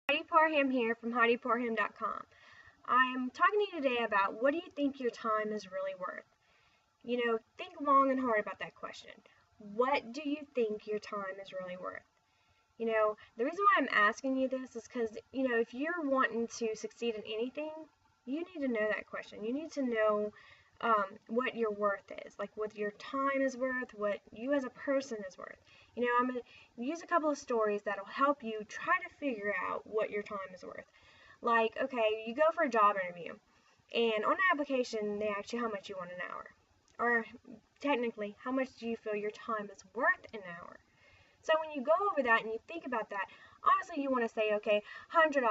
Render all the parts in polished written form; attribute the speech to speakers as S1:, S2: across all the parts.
S1: Heidi Parham here from HeidiParham.com. I'm talking to you today about what do you think your time is really worth? Think long and hard about that question. What do you think your time is really worth? The reason why I'm asking you this is because, if you're wanting to succeed in anything, you need to know that question. You need to know what your worth is, like what your time is worth, what you as a person is worth. I'm going to use a couple of stories that'll help you try to figure out what your time is worth. Like, okay, you go for a job interview, and on the application, they ask you how much you want an hour. Or technically, how much do you feel your time is worth an hour? So when you go over that and you think about that, honestly, you want to say, okay, $100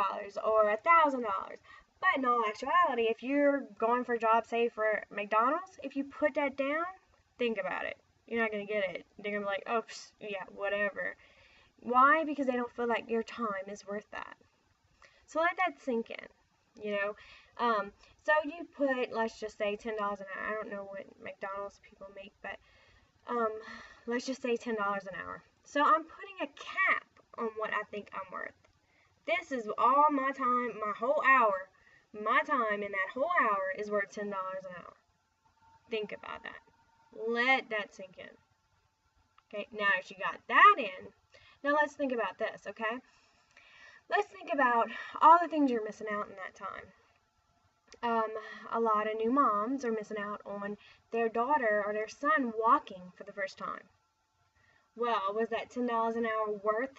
S1: or $1,000. But in all actuality, if you're going for a job, say for McDonald's, if you put that down, think about it. You're not going to get it. They're going to be like, oh, yeah, whatever. Why? Because they don't feel like your time is worth that. So let that sink in, So you put, let's just say $10 an hour. I don't know what McDonald's people make, but let's just say $10 an hour. So I'm putting a cap on what I think I'm worth. This is all my time, my whole hour. My time in that whole hour is worth $10 an hour. Think about that. Let that sink in. Okay, now if you got that in, now let's think about this, okay? Let's think about all the things you're missing out in that time. A lot of new moms are missing out on their daughter or their son walking for the first time. Well, was that $10 an hour worth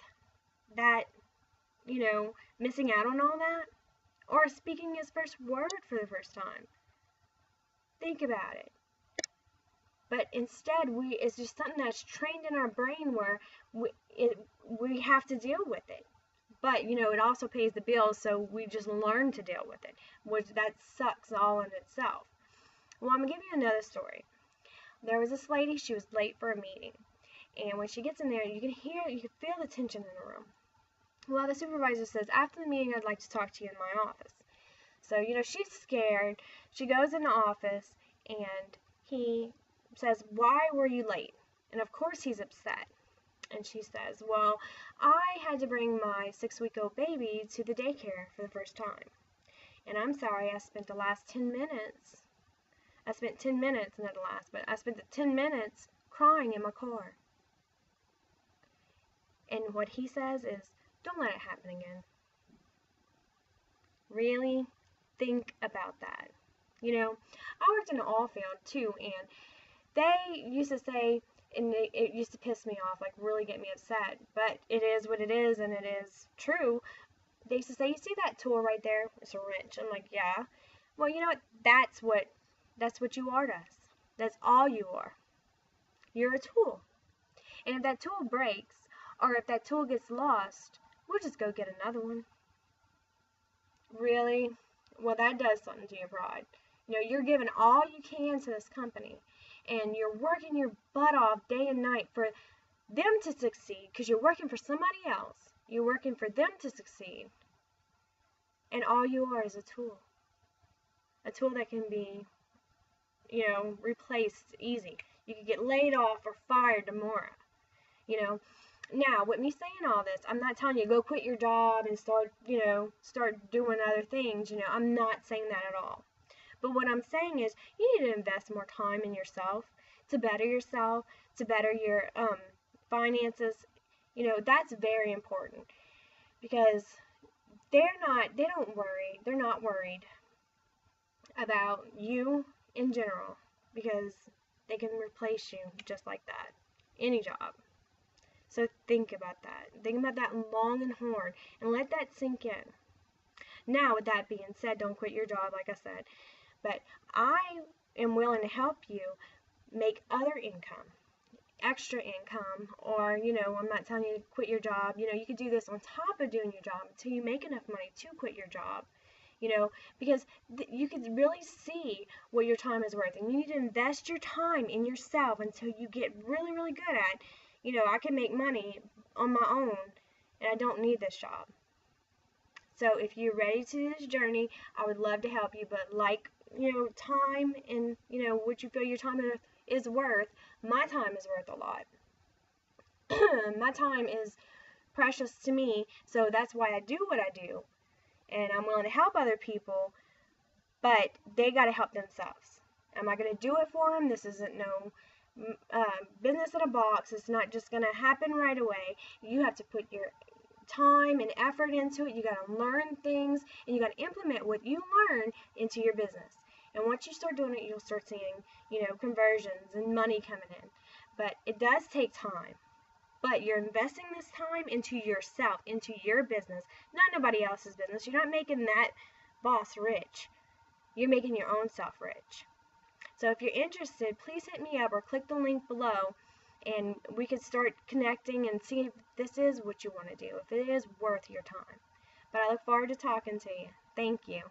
S1: that, missing out on all that? Or speaking his first word for the first time? Think about it. But instead, it's just something that's trained in our brain where we have to deal with it. But, it also pays the bills, so we just learn to deal with it, which that sucks all in itself. Well, I'm going to give you another story. There was this lady, she was late for a meeting. And when she gets in there, you can feel the tension in the room. Well, the supervisor says, after the meeting, I'd like to talk to you in my office. So, she's scared. She goes in the office, and he says, why were you late? And of course he's upset. And she says, well, I had to bring my 6-week-old baby to the daycare for the first time. And I'm sorry, I spent the last 10 minutes. I spent 10 minutes, not the last, but I spent the 10 minutes crying in my car. And what he says is, don't let it happen again. Really think about that. I worked in an oil field too, and they used to say, and it used to piss me off, like really get me upset, but it is what it is, and it is true. They used to say, you see that tool right there? It's a wrench. I'm like, yeah. Well, you know what? That's what you are to us. That's all you are. You're a tool. And if that tool breaks, or if that tool gets lost, we'll just go get another one. Really? Well, that does something to your pride. You're giving all you can to this company, and you're working your butt off day and night for them to succeed, because you're working for somebody else. You're working for them to succeed. And all you are is a tool. A tool that can be, replaced easy. You could get laid off or fired tomorrow. Now, with me saying all this, I'm not telling you go quit your job and start doing other things. I'm not saying that at all. But what I'm saying is you need to invest more time in yourself to better yourself, to better your finances. That's very important, because they're not worried about you in general, because they can replace you just like that. Any job. So think about that. Think about that long and hard, and let that sink in. Now, with that being said, don't quit your job, like I said. But I am willing to help you make other income, extra income, or, I'm not telling you to quit your job. You could do this on top of doing your job until you make enough money to quit your job, because you could really see what your time is worth. And you need to invest your time in yourself until you get really, really good at, I can make money on my own, and I don't need this job. So if you're ready to do this journey, I would love to help you, but time and, what you feel your time is worth, my time is worth a lot. My time is precious to me, so that's why I do what I do. And I'm willing to help other people, but they got to help themselves. I'm not going to do it for them. This isn't no business in a box. It's not just going to happen right away. You have to put your time and effort into it. You got to learn things, and you got to implement what you learn into your business. And once you start doing it, you'll start seeing, conversions and money coming in. But it does take time. But you're investing this time into yourself, into your business, not nobody else's business. You're not making that boss rich. You're making your own self rich. So if you're interested, please hit me up or click the link below, and we can start connecting and see if this is what you want to do, if it is worth your time. But I look forward to talking to you. Thank you.